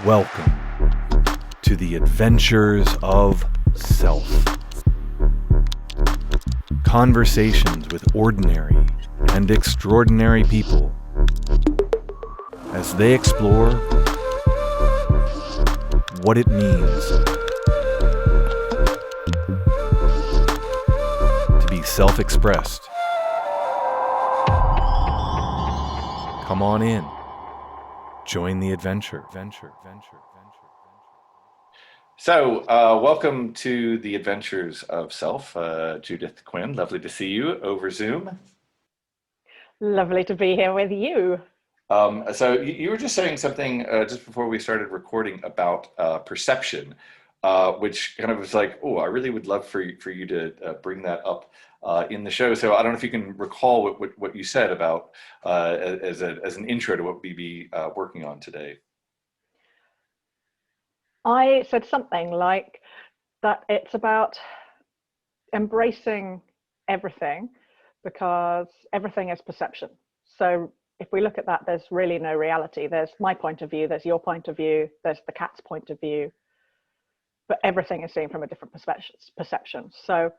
Welcome to the adventures of self. Conversations with ordinary and extraordinary people as they explore what it means to be self-expressed. Come on in. Join the adventure. So, welcome to the Adventures of Self. Judith Quin, lovely to see you over Zoom. Lovely to be here with you. So you were just saying something just before we started recording about perception, which kind of was like, oh, I really would love for you to bring that up in the show. So I don't know if you can recall what you said about as an intro to what we be working on today. I said something like that it's about embracing everything because everything is perception. So if we look at that, there's really no reality. There's my point of view, there's your point of view, there's the cat's point of view, but everything is seen from a different perception. So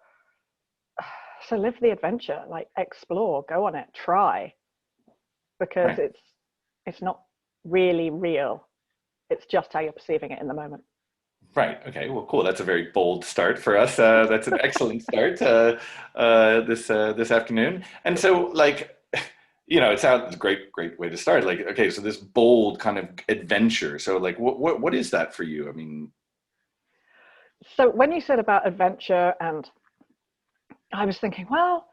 live the adventure, like explore, go on it, try, because Right. it's not really real. It's just how you're perceiving it in the moment. Right. Okay. Well, cool. That's a very bold start for us. That's an excellent start this afternoon. And so, like, it sounds a great way to start. Like, okay, so this bold kind of adventure. So, like, what is that for you? I mean, So when you said about adventure, and I was thinking, well,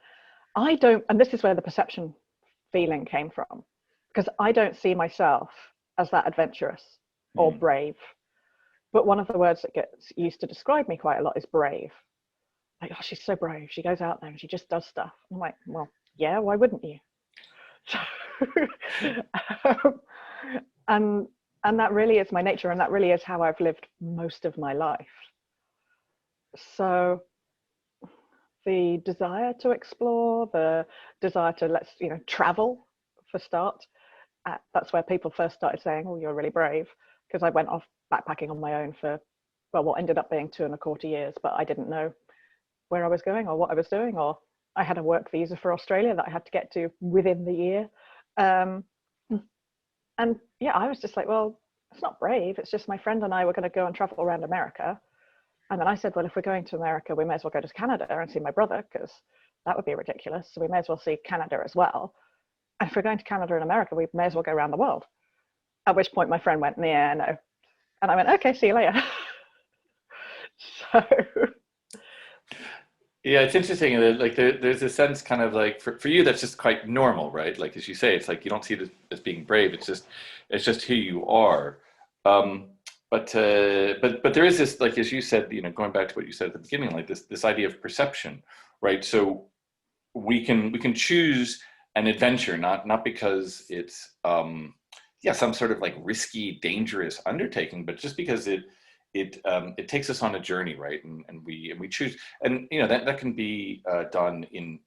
I don't, and this is where the perception feeling came from, because I don't see myself as that adventurous or brave. But one of the words that gets used to describe me quite a lot is brave. Like, oh, she's so brave. She goes out there and she just does stuff. I'm like, well, yeah, why wouldn't you? So, and that really is my nature, and that really is how I've lived most of my life. So the desire to explore, the desire to travel for start. That's where people first started saying, oh, you're really brave, because I went off backpacking on my own for, well, what ended up being 2.25 years, but I didn't know where I was going or what I was doing, or I had a work visa for Australia that I had to get to within the year. And yeah, I was just like, well, it's not brave. It's just my friend and I were going to go and travel around America. And then I said, well, if we're going to America, we may as well go to Canada and see my brother, because that would be ridiculous. So we may as well see Canada as well. And if we're going to Canada and America, we may as well go around the world. At which point my friend went, yeah, no. And I went, okay, see you later. So yeah, it's interesting that like there's a sense kind of like for you that's just quite normal, right? Like as you say, it's like you don't see it as being brave. It's just who you are. Um, but there is this, like as you said, going back to what you said at the beginning, like this idea of perception, right? So we can choose an adventure not because it's some sort of like risky, dangerous undertaking, but just because it takes us on a journey, right? And we choose, and that can be done in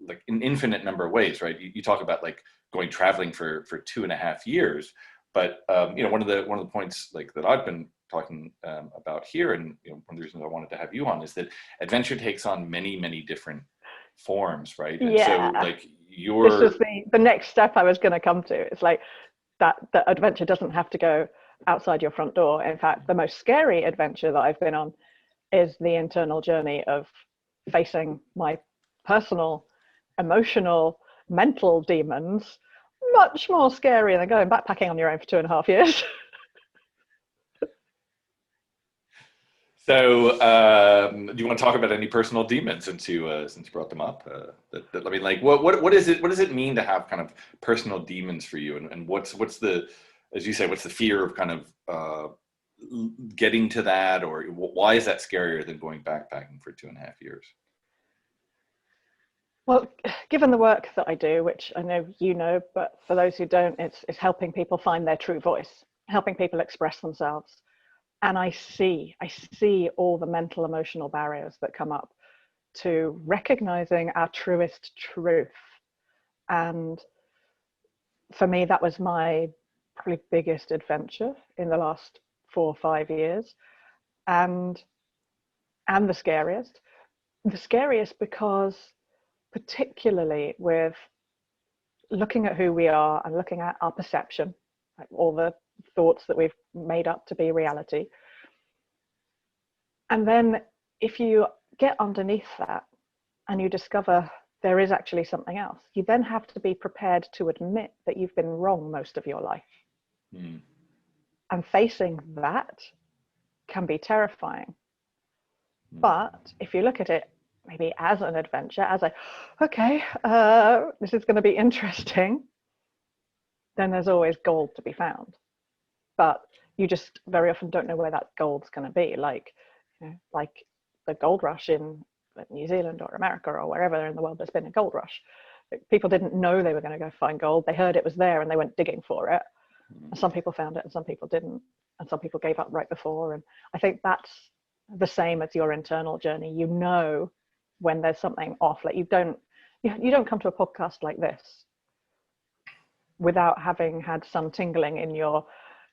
like an infinite number of ways, right? You talk about like going traveling for 2.5 years, but one of the points like that I've been talking about here, and one of the reasons I wanted to have you on is that adventure takes on many different forms, right? And so yeah, like this was your the next step I was going to come to. It's like that the adventure doesn't have to go outside your front door. In fact, the most scary adventure that I've been on is the internal journey of facing my personal, emotional, mental demons. Much more scary than going backpacking on your own for 2.5 years. So, do you want to talk about any personal demons since you brought them up? I mean, like, what is it? What does it mean to have kind of personal demons for you? And what's the, as you say, what's the fear of kind of getting to that, or why is that scarier than going backpacking for 2.5 years? Well, given the work that I do, which I know you know, but for those who don't, it's helping people find their true voice, helping people express themselves. And I see all the mental, emotional barriers that come up to recognizing our truest truth. And for me, that was my probably biggest adventure in the last 4 or 5 years, and the scariest. The scariest because, particularly with looking at who we are and looking at our perception, like all the thoughts that we've made up to be reality. And then if you get underneath that and you discover there is actually something else, you then have to be prepared to admit that you've been wrong most of your life. Mm. And facing that can be terrifying. But if you look at it maybe as an adventure, as okay, this is going to be interesting, then there's always gold to be found. But you just very often don't know where that gold's going to be. Like, like the gold rush in New Zealand or America or wherever in the world there's been a gold rush. People didn't know they were going to go find gold. They heard it was there and they went digging for it. And some people found it and some people didn't. And some people gave up right before. And I think that's the same as your internal journey. You know when there's something off. Like you don't come to a podcast like this without having had some tingling in your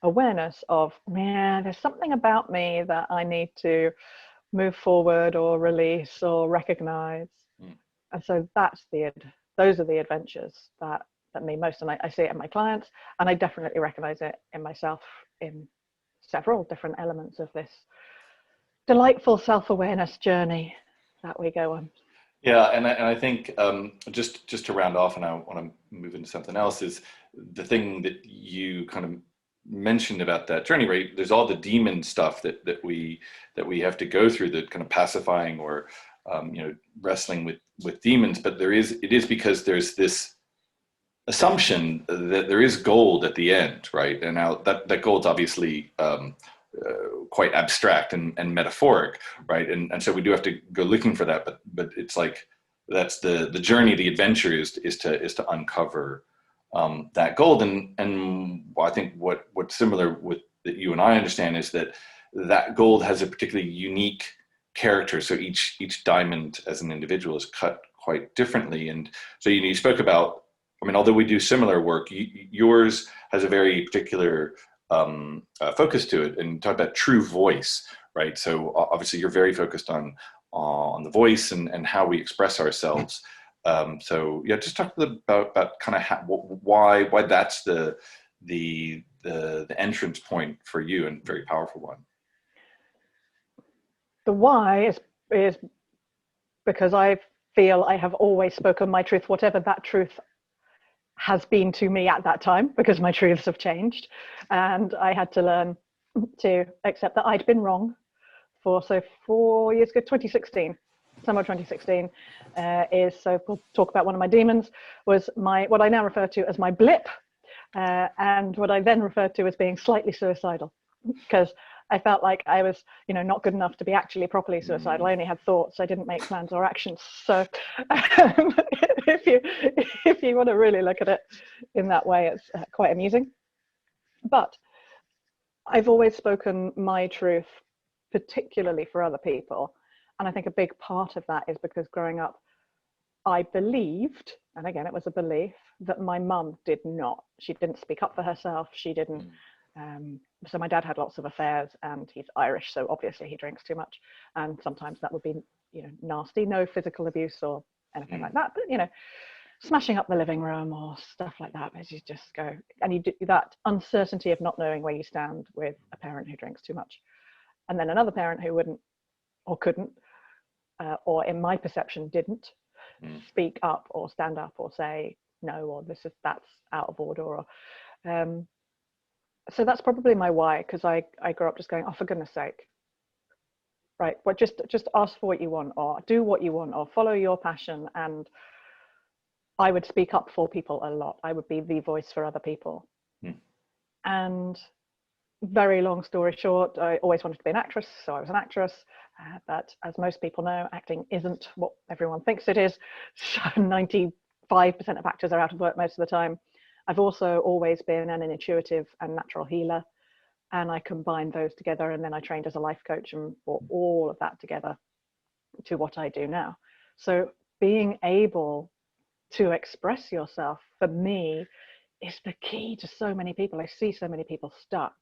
awareness of, man, there's something about me that I need to move forward or release or recognize. And so those are the adventures that mean most. And I see it in my clients, and I definitely recognize it in myself in several different elements of this delightful self-awareness journey that we go on. Yeah, and I think just to round off, and I want to move into something else, is the thing that you kind of mentioned about that journey, right? There's all the demon stuff that we have to go through, the kind of pacifying or wrestling with demons. But it is because there's this assumption that there is gold at the end, right? And now that gold's obviously quite abstract and metaphoric, right? And so we do have to go looking for that, but it's like that's the journey, the adventure is to uncover that gold. And I think what's similar with that you and I understand is that gold has a particularly unique character. So each diamond as an individual is cut quite differently. And so you spoke about, I mean, although we do similar work, yours has a very particular focus to it, and talk about true voice, right? So obviously you're very focused on the voice and how we express ourselves. So yeah, just talk about kind of why that's the entrance point for you, and very powerful one. The why is because I feel I have always spoken my truth, whatever that truth has been to me at that time, because my truths have changed, and I had to learn to accept that I'd been wrong for 4 years ago. 2016, summer 2016 so we'll talk about one of my demons was what I now refer to as my blip, and what I then referred to as being slightly suicidal, because I felt like I was, not good enough to be actually properly suicidal. I only had thoughts. I didn't make plans or actions. So if you want to really look at it in that way, it's quite amusing. But I've always spoken my truth, particularly for other people. And I think a big part of that is because growing up, I believed, and again, it was a belief, that my mum did not. She didn't speak up for herself. She didn't. So my dad had lots of affairs, and he's Irish, so obviously he drinks too much, and sometimes that would be nasty. No physical abuse or anything like that, but smashing up the living room or stuff like that, as you just go, and you do that uncertainty of not knowing where you stand with a parent who drinks too much, and then another parent who wouldn't or couldn't or in my perception didn't speak up or stand up or say no, or that's out of order, or so that's probably my why, because I grew up just going, oh, for goodness sake, right, but just ask for what you want, or do what you want, or follow your passion. And I would speak up for people a lot. I would be the voice for other people. And very long story short, I always wanted to be an actress, so I was an actress, but as most people know, acting isn't what everyone thinks it is. So 95% of actors are out of work most of the time. I've also always been an intuitive and natural healer, and I combined those together, and then I trained as a life coach and brought all of that together to what I do now. So being able to express yourself for me is the key to so many people. I see so many people stuck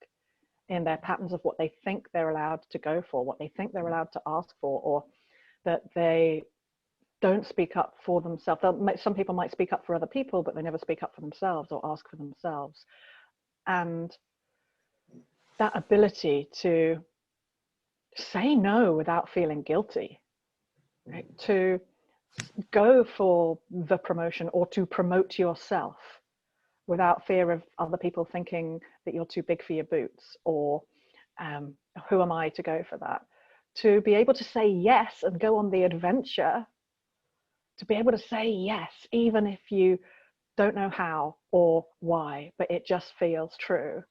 in their patterns of what they think they're allowed to go for, what they think they're allowed to ask for, or that they don't speak up for themselves. Some people might speak up for other people, but they never speak up for themselves or ask for themselves. And that ability to say no without feeling guilty, right? To go for the promotion or to promote yourself without fear of other people thinking that you're too big for your boots, or who am I to go for that? To be able to say yes and go on the adventure, to be able to say yes, even if you don't know how or why, but it just feels true.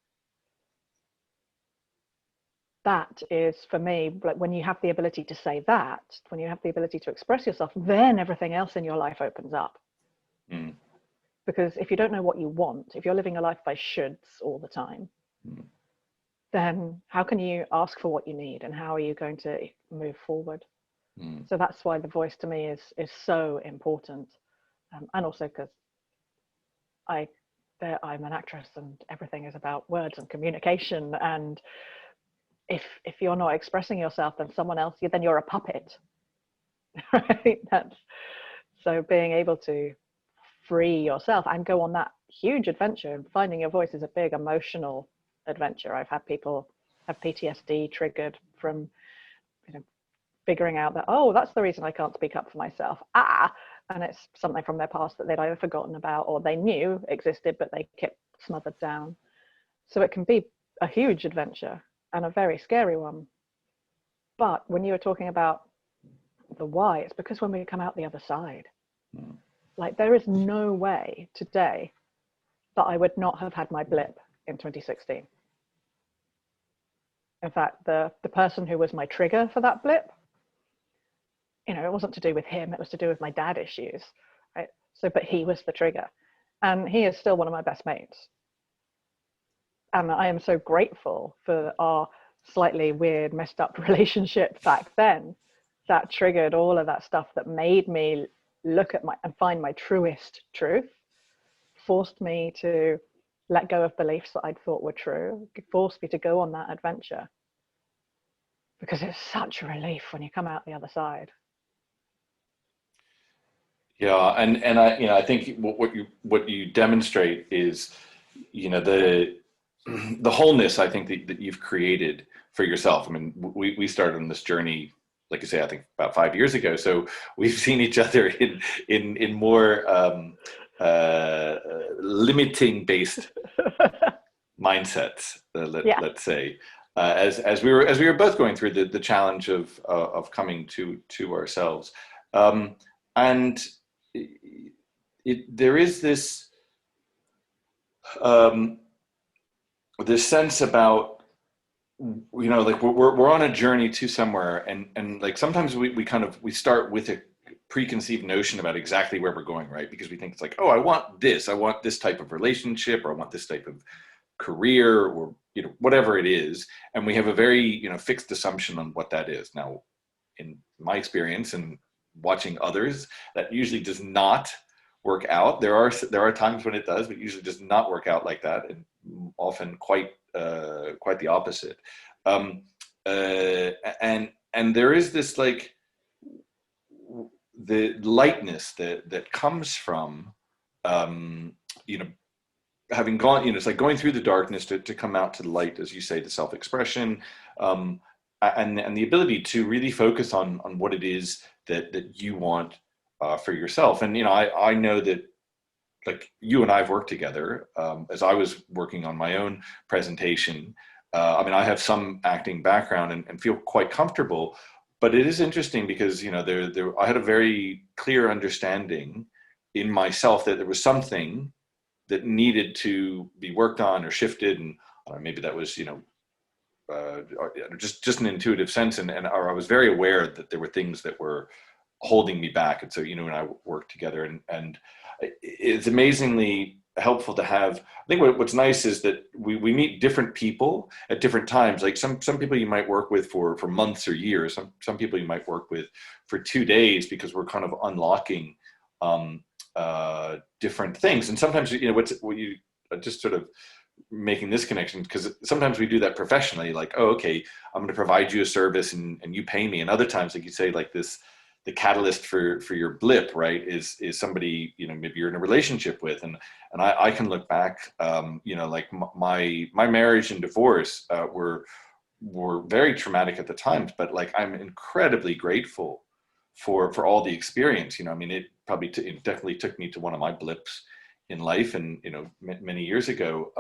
That is, for me, like when you have the ability to say that, when you have the ability to express yourself, then everything else in your life opens up. Mm. Because if you don't know what you want, if you're living a life by shoulds all the time, then how can you ask for what you need, and how are you going to move forward? So that's why the voice to me is so important. And also because I'm an actress and everything is about words and communication. And if you're not expressing yourself, then someone else, then you're a puppet, right? So being able to free yourself and go on that huge adventure, and finding your voice is a big emotional adventure. I've had people have PTSD triggered from, figuring out that, oh, that's the reason I can't speak up for myself. And it's something from their past that they'd either forgotten about or they knew existed, but they kept smothered down. So it can be a huge adventure and a very scary one. But when you were talking about the why, it's because when we come out the other side, like there is no way today that I would not have had my blip in 2016. In fact, the person who was my trigger for that blip, it wasn't to do with him, it was to do with my dad issues, right? So, but he was the trigger, and he is still one of my best mates. And I am so grateful for our slightly weird, messed up relationship back then that triggered all of that stuff, that made me look at and find my truest truth, forced me to let go of beliefs that I'd thought were true, forced me to go on that adventure. Because it's such a relief when you come out the other side. Yeah, and I think what you demonstrate is, the wholeness, I think that you've created for yourself. I mean, we started on this journey, like you say, I think about 5 years ago. So we've seen each other in more limiting based mindsets, let's say, as we were both going through the challenge of coming to ourselves, and there is this this sense about, like we're on a journey to somewhere, and like sometimes we start with a preconceived notion about exactly where we're going, right? Because we think it's like, oh, I want this type of relationship, or I want this type of career, or whatever it is, and we have a very fixed assumption on what that is. Now, in my experience and watching others, that usually does not work out. There are times when it does, but usually does not work out like that, and often quite the opposite. And there is this, like, the lightness that comes from having gone, it's like going through the darkness to come out to the light, as you say, the self-expression, and the ability to really focus on what it is that you want for yourself. And I know that, like, you and I have worked together as I was working on my own presentation. I mean, I have some acting background and feel quite comfortable, but it is interesting because I had a very clear understanding in myself that there was something that needed to be worked on or shifted, and maybe that was just an intuitive sense, and I was very aware that there were things that were holding me back. And so and I worked together, and it's amazingly helpful to have. I think what's nice is that we meet different people at different times. Like some people you might work with for months or years. Some people you might work with for 2 days, because we're kind of unlocking different things. And sometimes what you just sort of making this connection, because sometimes we do that professionally, like, oh, okay, I'm going to provide you a service and you pay me. And other times, like you say, like this, the catalyst for your blip, right, is somebody, you know, maybe you're in a relationship with, and I can look back, you know, like my marriage and divorce were very traumatic at the times, but like I'm incredibly grateful for all the experience. You know, I mean, it definitely took me to one of my blips in life, and you know, many years ago,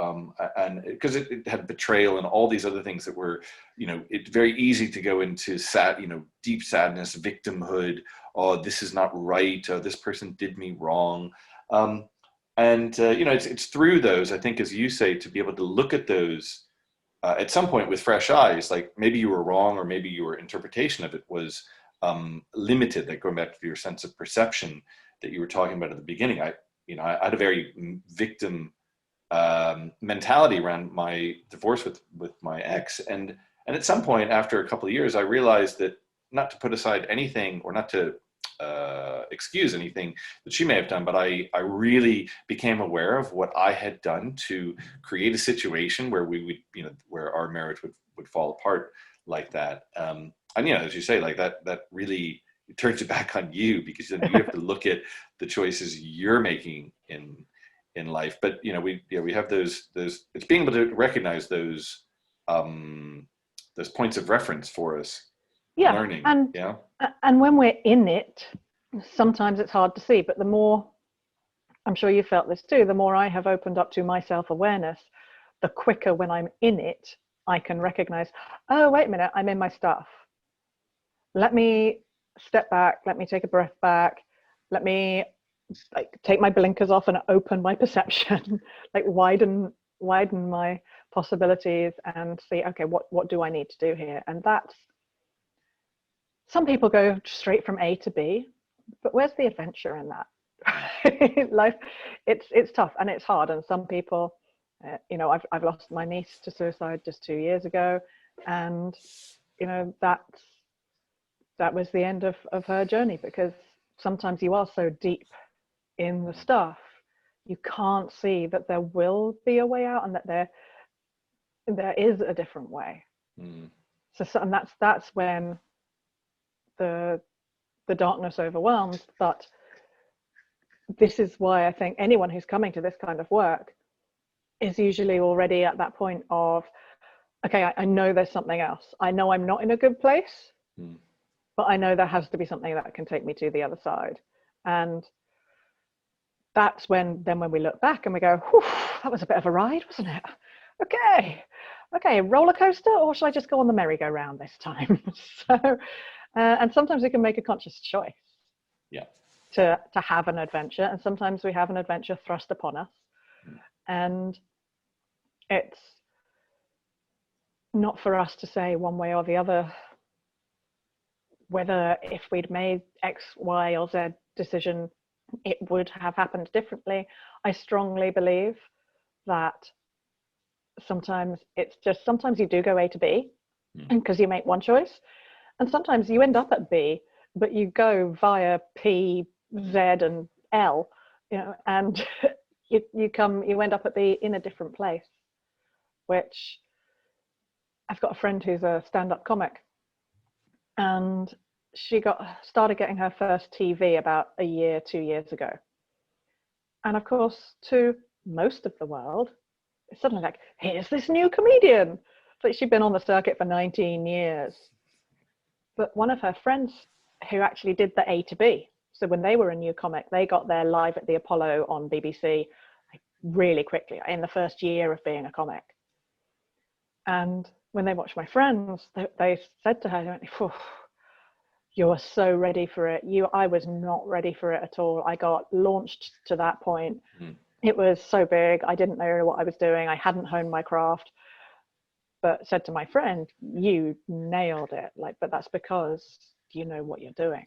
and because it had betrayal and all these other things that were, you know, it's very easy to go into deep sadness, victimhood. Oh, this is not right. Oh, this person did me wrong. And you know, it's through those, I think, as you say, to be able to look at those at some point with fresh eyes. Like maybe you were wrong, or maybe your interpretation of it was limited. Like going back to your sense of perception that you were talking about at the beginning. I had a very victim mentality around my divorce with my ex, and at some point after a couple of years, I realized that, not to put aside anything or not to excuse anything that she may have done, but I really became aware of what I had done to create a situation where we would, you know, where our marriage would fall apart like that. And you know, as you say, like that really, it turns it back on you, because then you have to look at the choices you're making in life. But you know, we have those it's being able to recognize those points of reference for us. Yeah, learning. And when we're in it, sometimes it's hard to see. But the more, I'm sure you felt this too, the more I have opened up to my self-awareness, the quicker when I'm in it, I can recognize, oh, wait a minute, I'm in my stuff. Let me step back, let me take a breath back, let me like take my blinkers off and open my perception, like widen my possibilities and see, okay, what do I need to do here? And that's, some people go straight from A to B, but where's the adventure in that? Life, it's tough and it's hard. And some people, you know, I've lost my niece to suicide just 2 years ago, and you know, that was the end of her journey, because sometimes you are so deep in the stuff, you can't see that there will be a way out, and that there is a different way. So and that's when the darkness overwhelms. But this is why I think anyone who's coming to this kind of work is usually already at that point of, okay, I know there's something else. I know I'm not in a good place, but I know there has to be something that can take me to the other side. And that's when we look back and we go, whew, that was a bit of a ride, wasn't it? Okay, roller coaster, or should I just go on the merry-go-round this time? So, and sometimes we can make a conscious choice, to have an adventure, and sometimes we have an adventure thrust upon us, and it's not for us to say one way or the other whether if we'd made X, Y, or Z decision, it would have happened differently. I strongly believe that sometimes you do go A to B, because you make one choice, and sometimes you end up at B, but you go via P, Z, and L, you know, and you end up at B in a different place. Which, I've got a friend who's a stand-up comic, and she started getting her first TV about 2 years ago. And of course, to most of the world, it's suddenly like, here's this new comedian. It's like she'd been on the circuit for 19 years. But one of her friends who actually did the A to B, so when they were a new comic, they got there live at the Apollo on BBC like really quickly in the first year of being a comic. And when they watched my friends, they said to her, they went, you are so ready for it. I was not ready for it at all. I got launched to that point. It was so big. I didn't know what I was doing. I hadn't honed my craft, but said to my friend, you nailed it. Like, but that's because you know what you're doing.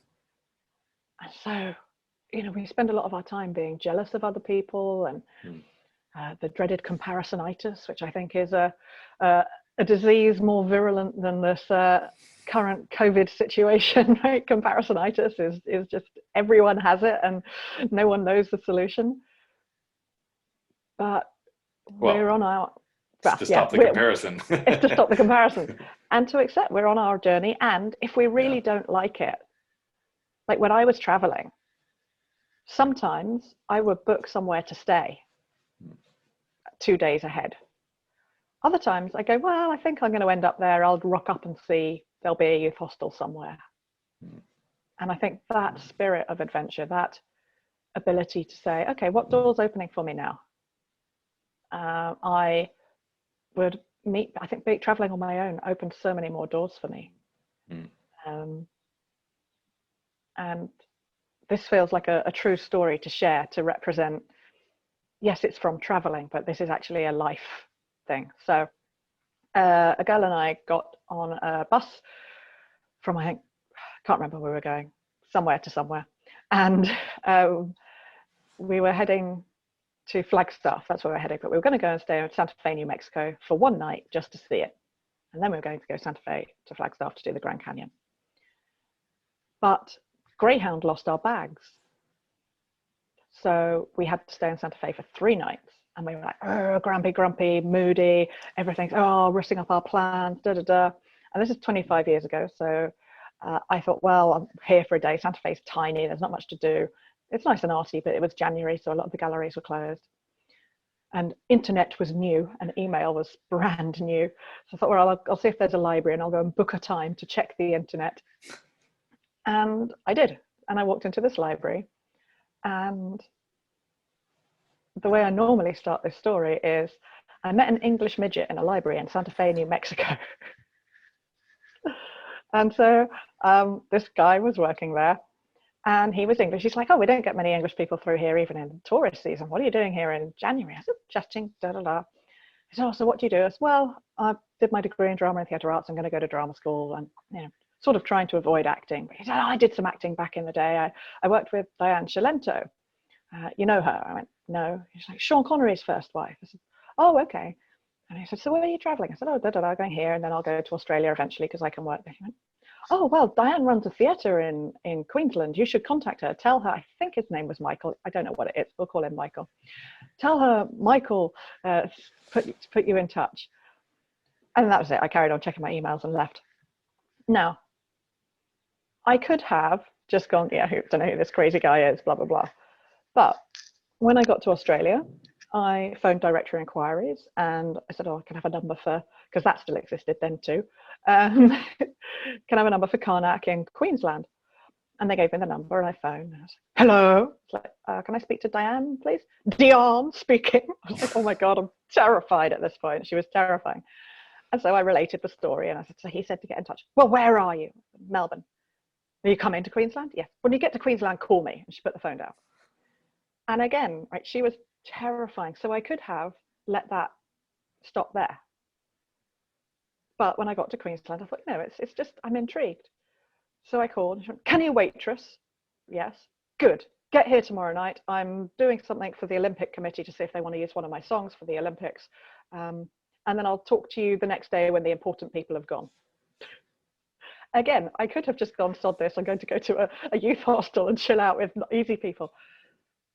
And so, you know, we spend a lot of our time being jealous of other people, and the dreaded comparisonitis, which I think is a disease more virulent than this current COVID situation, right? Comparisonitis is just, everyone has it and no one knows the solution. But we're on our, well, to stop the comparison. It's to stop the comparison and to accept we're on our journey. And if we really don't like it, like when I was traveling, sometimes I would book somewhere to stay 2 days ahead. Other times I go, well, I think I'm going to end up there. I'll rock up and see there'll be a youth hostel somewhere. And I think that spirit of adventure, that ability to say, okay, what door's opening for me now? I would I think traveling on my own opened so many more doors for me. And this feels like a true story to share, to represent, yes, it's from traveling, but this is actually a life thing. So a girl and I got on a bus from, I can't remember where we were going, somewhere to somewhere. And we were heading to Flagstaff, that's where we're heading, but we were going to go and stay in Santa Fe, New Mexico for one night just to see it. And then we were going to go Santa Fe to Flagstaff to do the Grand Canyon. But Greyhound lost our bags. So we had to stay in Santa Fe for 3 nights. And we were like, oh, grumpy, moody, everything's, rushing up our plans, And this is 25 years ago. So I thought, well, I'm here for a day. Santa Fe's tiny, there's not much to do. It's nice and arty, but it was January, so a lot of the galleries were closed. And internet was new and email was brand new. So I thought, well, I'll see if there's a library and I'll go and book a time to check the internet. And I did. And I walked into this library, and the way I normally start this story is I met an English midget in a library in Santa Fe, New Mexico. And so this guy was working there, and he was English. He's like, oh, we don't get many English people through here, even in tourist season. What are you doing here in January? I said, chatting, He said, oh, so what do you do? I said, well, I did my degree in drama and theatre arts. I'm going to go to drama school, and sort of trying to avoid acting. But he said, oh, I did some acting back in the day. I worked with Diane Shalento. You know her? I went, no. He's like, Sean Connery's first wife. I said, oh, okay. And he said, so where are you traveling? I said, oh, going here, and then I'll go to Australia eventually because I can work there. He went, oh, well, Diane runs a theatre in Queensland. You should contact her. Tell her, I think his name was Michael. I don't know what it is. We'll call him Michael. Tell her Michael put you in touch. And that was it. I carried on checking my emails and left. Now, I could have just gone, I don't know who this crazy guy is, blah, blah, blah. But when I got to Australia, I phoned directory inquiries and I said, oh, I can have a number for, because that still existed then too. Can I have a number for Karnak in Queensland? And they gave me the number and I phoned. And I was like, hello. It's like, can I speak to Diane, please? Diane speaking. I was like, oh my God, I'm terrified at this point. She was terrifying. And so I related the story and I said, so he said to get in touch. Well, where are you? Melbourne. Are you coming to Queensland? Yes. When you get to Queensland, call me. And she put the phone down. And again, right, she was terrifying. So I could have let that stop there. But when I got to Queensland, I thought, no, it's just, I'm intrigued. So I called and she went, can you waitress? Yes. Good. Get here tomorrow night. I'm doing something for the Olympic Committee to see if they want to use one of my songs for the Olympics. And then I'll talk to you the next day when the important people have gone. Again, I could have just gone, sod this, I'm going to go to a youth hostel and chill out with easy people.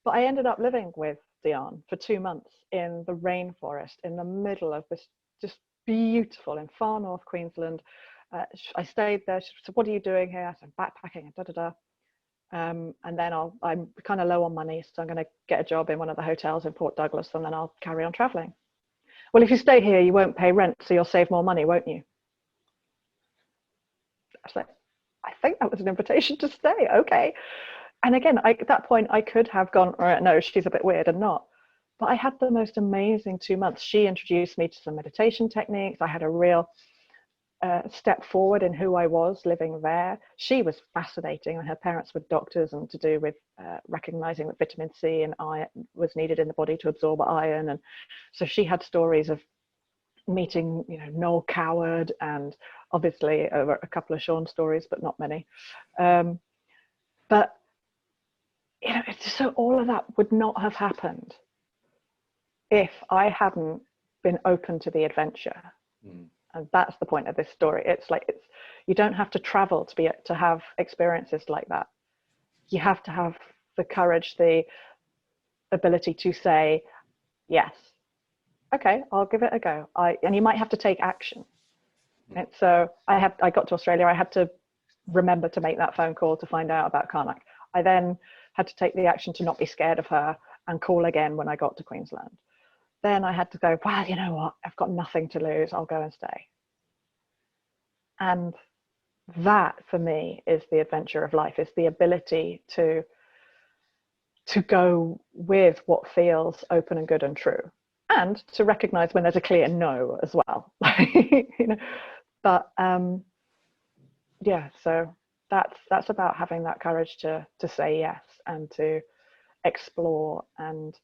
But I ended up living with Diane for 2 months in the rainforest, in the middle of this just beautiful, in far north Queensland. I stayed there. She said, what are you doing here? I said, backpacking, and then I'm kind of low on money, so I'm going to get a job in one of the hotels in Port Douglas, and then I'll carry on traveling. Well, if you stay here, you won't pay rent, so you'll save more money, won't you? I was like, I think that was an invitation to stay. Okay. And again, at that point, I could have gone, all right, no, she's a bit weird, and not. But I had the most amazing 2 months. She introduced me to some meditation techniques. I had a real step forward in who I was living there. She was fascinating, and her parents were doctors, and to do with recognizing that vitamin C and iron was needed in the body to absorb iron. And so she had stories of meeting, Noel Coward, and obviously a couple of Sean stories, but not many. But so all of that would not have happened if I hadn't been open to the adventure. And that's the point of this story. It's you don't have to travel to have experiences like that. You have to have the courage, the ability to say yes. okay, I'll give it a go. And you might have to take action. And so I got to Australia. I had to remember to make that phone call to find out about Karnak. I then had to take the action to not be scared of her and call again when I got to Queensland. Then I had to go, well, you know what? I've got nothing to lose. I'll go and stay. And that for me is the adventure of life, is the ability to go with what feels open and good and true, and to recognize when there's a clear no as well. You know, but yeah, so that's about having that courage to say yes, and to explore and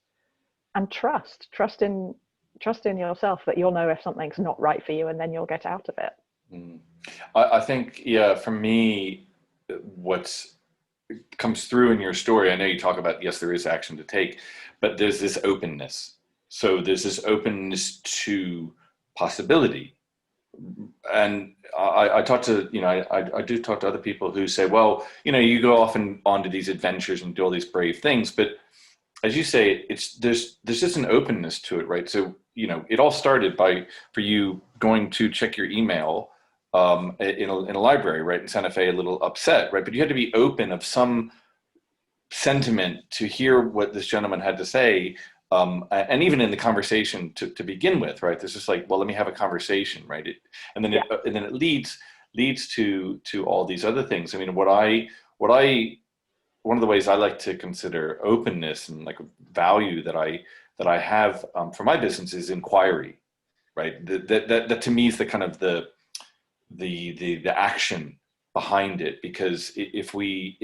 trust in yourself that you'll know if something's not right for you, and then you'll get out of it. I think, yeah, for me, what's comes through in your story, I know you talk about, yes, there is action to take, but there's this openness. So there's this openness to possibility. And I talk to, you know, I do talk to other people who say, well, you know, you go off and onto these adventures and do all these brave things, but as you say, there's just an openness to it, right? So, you know, it all started for you going to check your email in a library, right, in Santa Fe, a little upset, right? But you had to be open of some sentiment to hear what this gentleman had to say, and even in the conversation to begin with, right? There's just like, well, let me have a conversation, right? And then it leads to all these other things. I mean, one of the ways I like to consider openness and like value that I have for my business is inquiry, right? That to me is the kind of the action behind it, because if we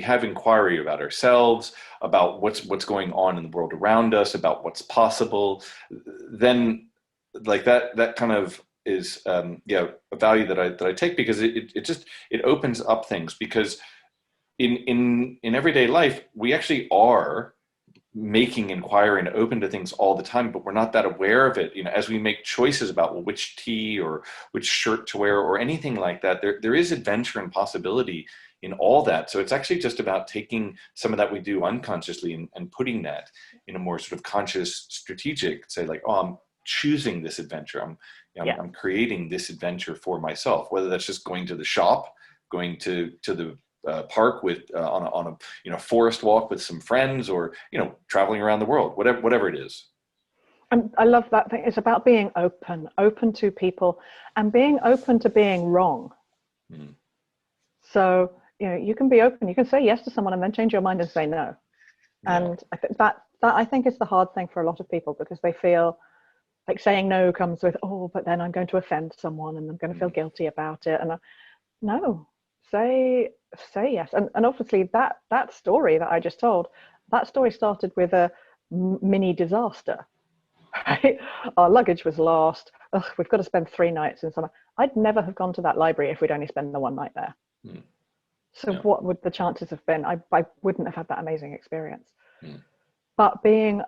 have inquiry about ourselves, about what's going on in the world around us, about what's possible, then like that kind of is a value that I take, because it opens up things, because in everyday life we actually are making inquiry and open to things all the time, but we're not that aware of it. You know, as we make choices about, well, which tea or which shirt to wear or anything like that, there is adventure and possibility in all that. So it's actually just about taking some of that we do unconsciously and putting that in a more sort of conscious, strategic, say like, oh, I'm choosing this adventure. I'm creating this adventure for myself, whether that's just going to the shop, going to the park with on a forest walk with some friends, or traveling around the world, whatever it is. And I love that thing. It's about being open to people, and being open to being wrong. So you can be open, you can say yes to someone and then change your mind and say no. And I think that I think is the hard thing for a lot of people, because they feel like saying no comes with, oh, but then I'm going to offend someone and I'm going to feel guilty about it. And no, say yes. And obviously that story that I just told, that story started with a mini disaster, right? Our luggage was lost. We've got to spend 3 nights in summer. I'd never have gone to that library if we'd only spent the 1 night there. So what would the chances have been? I wouldn't have had that amazing experience. But being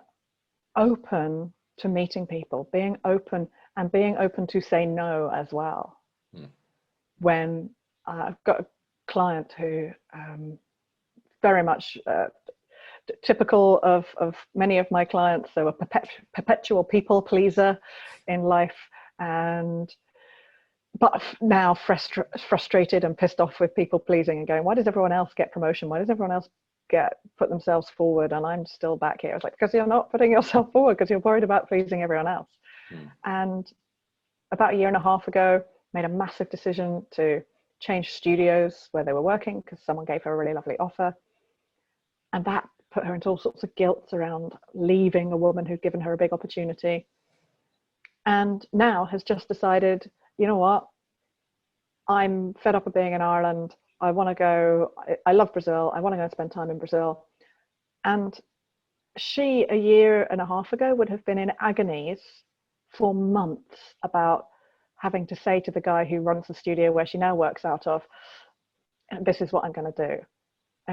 open to meeting people, being open to say no as well. When I've got a client who very much typical of many of my clients, so a perpetual people pleaser in life, but now frustrated and pissed off with people pleasing and going, why does everyone else get promotion? Why does everyone else put themselves forward and I'm still back here? It's like, because you're not putting yourself forward, because you're worried about pleasing everyone else. And about 1.5 years ago, made a massive decision to change studios where they were working, because someone gave her a really lovely offer. And that put her into all sorts of guilt around leaving a woman who'd given her a big opportunity. And now has just decided, you know what? I'm fed up of being in Ireland. I want to go. I love Brazil. I want to go and spend time in Brazil. And she, 1.5 years ago, would have been in agonies for months about having to say to the guy who runs the studio where she now works out of, this is what I'm going to do.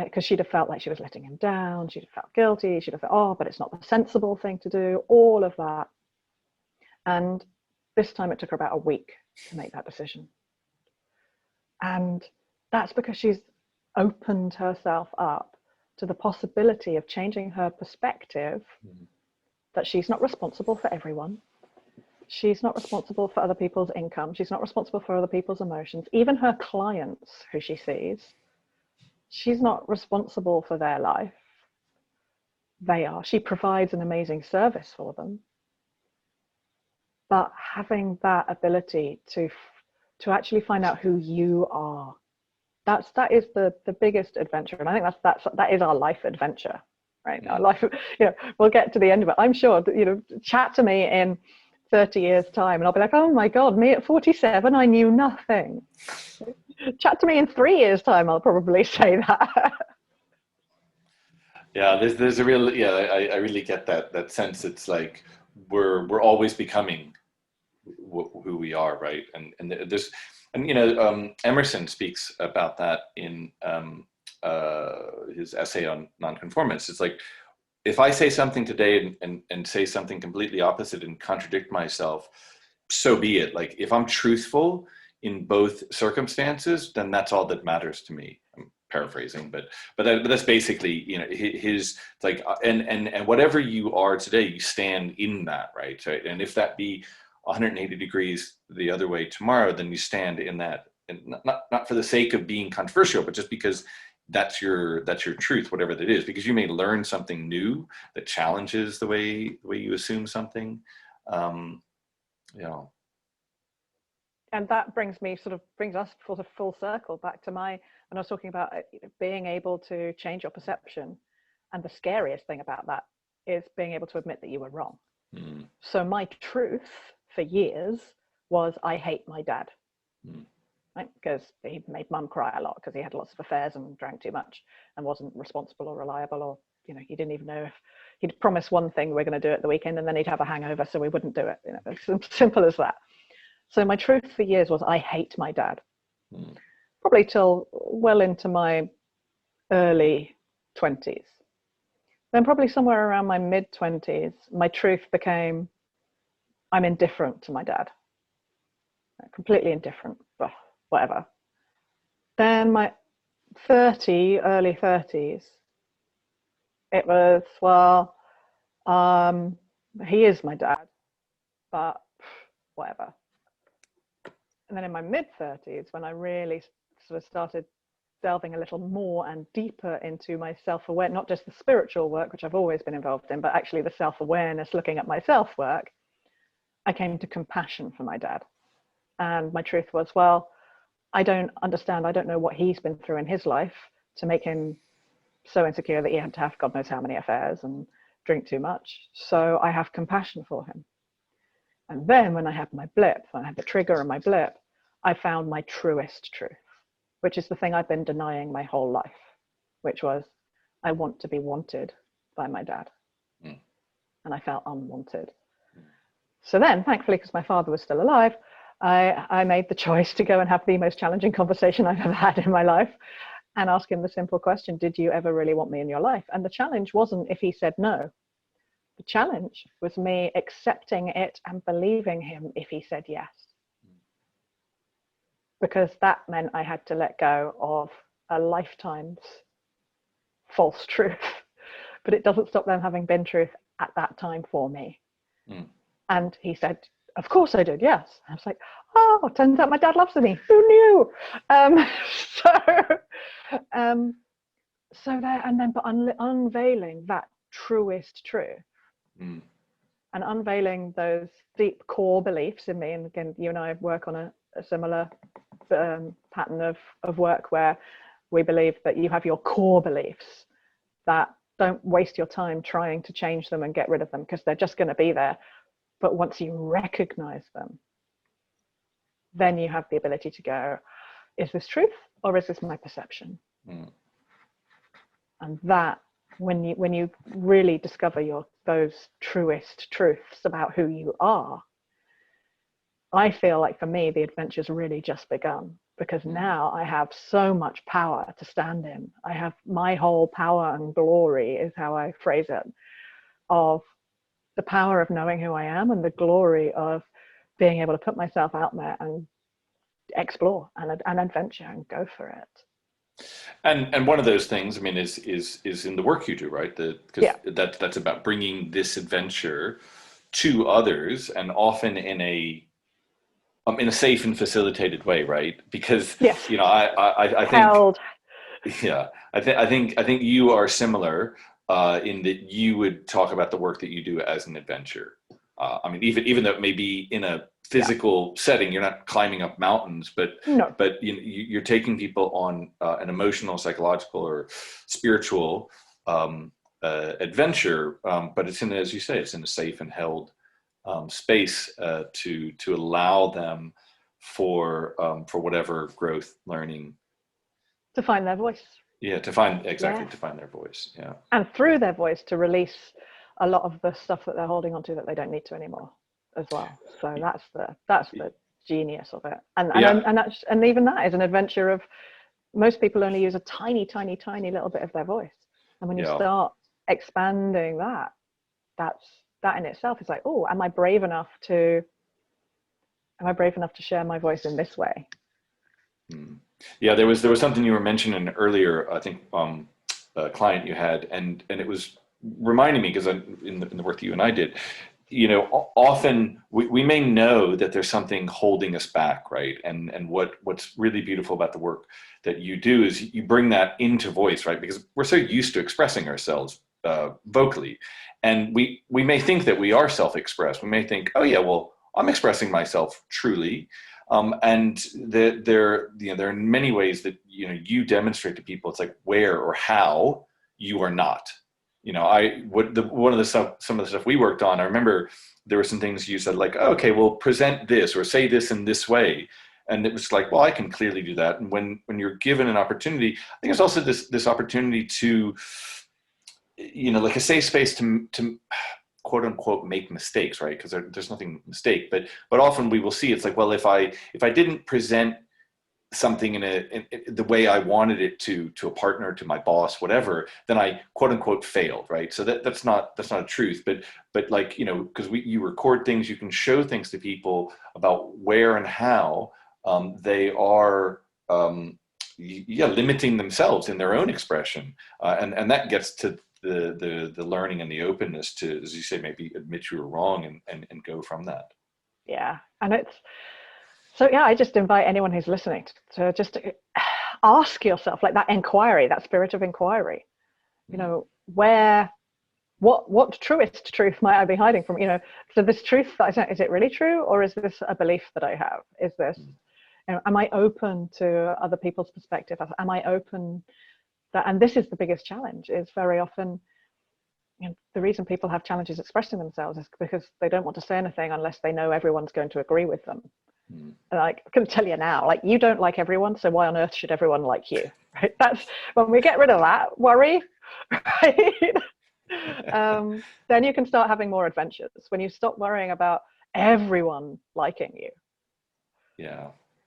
Because she'd have felt like she was letting him down. She'd have felt guilty. She'd have felt, oh, but it's not the sensible thing to do. All of that. And this time it took her about a week to make that decision. And that's because she's opened herself up to the possibility of changing her perspective that she's not responsible for everyone. She's not responsible for other people's income. She's not responsible for other people's emotions. Even her clients who she sees, she's not responsible for their life. They are. She provides an amazing service for them. But having that ability to actually find out who you are, that is the biggest adventure. And I think that is our life adventure, right? Our life, we'll get to the end of it. I'm sure, chat to me in 30 years time and I'll be like, oh my God, me at 47, I knew nothing. Chat to me in 3 years time, I'll probably say that. Yeah, there's a real, I really get that sense. It's like we're always becoming who we are, right? And Emerson speaks about that in his essay on nonconformance. It's like, if I say something today and say something completely opposite and contradict myself, so be it. Like, if I'm truthful in both circumstances, then that's all that matters to me. I'm paraphrasing, but that's basically, his, like, and whatever you are today, you stand in that, right? And if that be 180 degrees the other way tomorrow, then you stand in that, and not for the sake of being controversial, but just because that's your truth, whatever that is, because you may learn something new that challenges the way you assume something. And that brings us full circle back to when I was talking about being able to change your perception. And the scariest thing about that is being able to admit that you were wrong. So my truth for years was, I hate my dad. Right? Because he made mum cry a lot because he had lots of affairs and drank too much and wasn't responsible or reliable, or he didn't even know if he'd promise one thing we're going to do at the weekend and then he'd have a hangover, so we wouldn't do it. It's simple as that. So my truth for years was, I hate my dad. Probably till well into my early 20s. Then probably somewhere around my mid 20s, my truth became, I'm indifferent to my dad. Completely indifferent. Whatever. Then my early 30s, it was, well, he is my dad, but whatever. And then in my mid 30s, when I really sort of started delving a little more and deeper into my self-awareness, not just the spiritual work, which I've always been involved in, but actually the self-awareness, looking at myself work, I came to compassion for my dad. And my truth was, well, I don't understand. I don't know what he's been through in his life to make him so insecure that he had to have God knows how many affairs and drink too much. So I have compassion for him. And then when I had my blip, when I had the trigger and my blip, I found my truest truth, which is the thing I've been denying my whole life, which was, I want to be wanted by my dad. And I felt unwanted. So then, thankfully, because my father was still alive, I made the choice to go and have the most challenging conversation I've ever had in my life and ask him the simple question, did you ever really want me in your life? And the challenge wasn't if he said no. The challenge was me accepting it and believing him if he said yes. Because that meant I had to let go of a lifetime's false truth. But it doesn't stop them having been truth at that time for me. And he said, of course I did, yes. I was like, oh, turns out my dad loves me. Who knew? Unveiling that truest truth and unveiling those deep core beliefs in me. And again, you and I work on a similar pattern of work where we believe that you have your core beliefs, that don't waste your time trying to change them and get rid of them, because they're just going to be there. But once you recognize them, then you have the ability to go, is this truth or is this my perception? And that, when you really discover those truest truths about who you are, I feel like for me, the adventure's really just begun, because now I have so much power to stand in. I have my whole power and glory, is how I phrase it, of the power of knowing who I am and the glory of being able to put myself out there and explore and adventure and go for it. And one of those things, I mean, is in the work you do, right? Because Yeah. that's about bringing this adventure to others, and often in a safe and facilitated way, right? Because Yes. I think, Held. yeah, I think you are similar in that you would talk about the work that you do as an adventure. I mean, even though it may be in a Yeah. physical setting, you're not climbing up mountains, No. but you're taking people on an emotional, psychological, or spiritual adventure. But it's in, as you say, it's in a safe and held space to allow them for whatever growth, learning. To find their voice. Yeah, to find Yeah. to find their voice. Yeah. And through their voice to release a lot of the stuff that they're holding onto that they don't need to anymore as well. So that's the genius of it. And even that is an adventure of, most people only use a tiny, tiny, tiny little bit of their voice. And when you Yeah. start expanding that in itself is like, oh, am I brave enough to share my voice in this way? Yeah, there was something you were mentioning earlier, I think, a client you had, and it was reminding me, because in the work that you and I did, often we may know that there's something holding us back, right? And what's really beautiful about the work that you do is you bring that into voice, right? Because we're so used to expressing ourselves vocally, and we may think that we are self-expressed. We may think, oh yeah, well, I'm expressing myself truly. And there are many ways that you demonstrate to people. It's like where or how you are not. One of the stuff, some of the stuff we worked on, I remember there were some things you said like, oh, okay, well, present this or say this in this way, and it was like, well, I can clearly do that. And when you're given an opportunity, I think it's also this opportunity to, like a safe space to quote unquote make mistakes, right? Because there's nothing mistake, but often we will see it's like, well, if I didn't present something in the way I wanted it to a partner, to my boss, whatever, then I quote unquote failed, right? So that's not a truth, but like, because you record things, you can show things to people about where and how they are limiting themselves in their own expression, and that gets to the learning and the openness to, as you say, maybe admit you were wrong and go from that. Yeah. And I just invite anyone who's listening to just ask yourself, like that inquiry, that spirit of inquiry, what truest truth might I be hiding from? So this truth that I say, is it really true, or is this a belief that I have? Is this, am I open to other people's perspective? Am I open that? And this is the biggest challenge, is very often, the reason people have challenges expressing themselves is because they don't want to say anything unless they know everyone's going to agree with them. Like, I can tell you now, like, you don't like everyone, so why on earth should everyone like you? Right? That's when we get rid of that worry, right? Then you can start having more adventures. When you stop worrying about everyone liking you,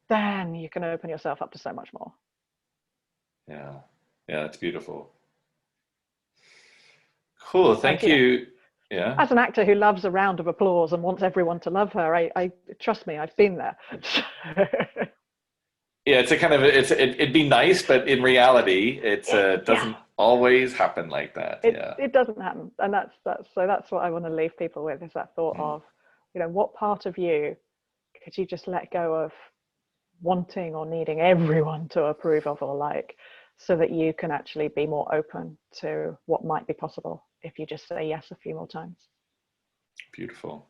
then you can open yourself up to so much more. Yeah, that's beautiful. Cool, thank you. Yeah. As an actor who loves a round of applause and wants everyone to love her, I trust me, I've been there. Yeah, it's a kind of it'd be nice, but in reality, it doesn't always happen like that. It doesn't happen, and that's what I want to leave people with, is that thought of, what part of you could you just let go of wanting or needing everyone to approve of or like, so that you can actually be more open to what might be possible if you just say yes a few more times. Beautiful.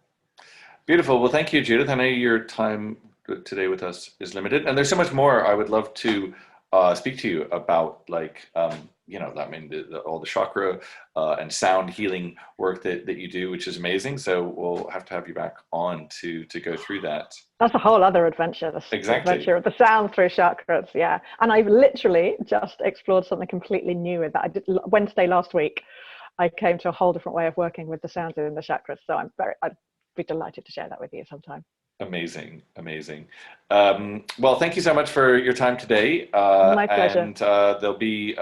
Well, thank you, Judith. I know your time today with us is limited, and there's so much more I would love to speak to you about, like, I mean, all the chakra and sound healing work that you do, which is amazing. So we'll have to have you back on to go through that. That's a whole other adventure. Exactly. Adventure of the sound through chakras. Yeah. And I've literally just explored something completely new with that. I did Wednesday last week. I came to a whole different way of working with the sounds in the chakras. So I'd be delighted to share that with you sometime. Amazing. Well, thank you so much for your time today. My pleasure. And there'll be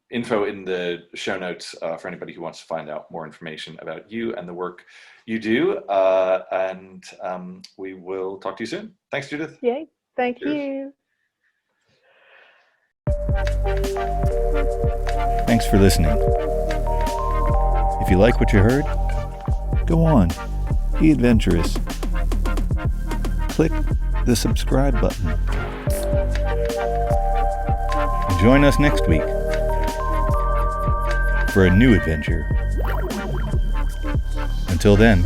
info in the show notes for anybody who wants to find out more information about you and the work you do. And we will talk to you soon. Thanks, Judith. Yay. Thank Cheers. you. Thanks for listening. If you like what you heard, go on, be adventurous. Click the subscribe button. And join us next week for a new adventure. Until then,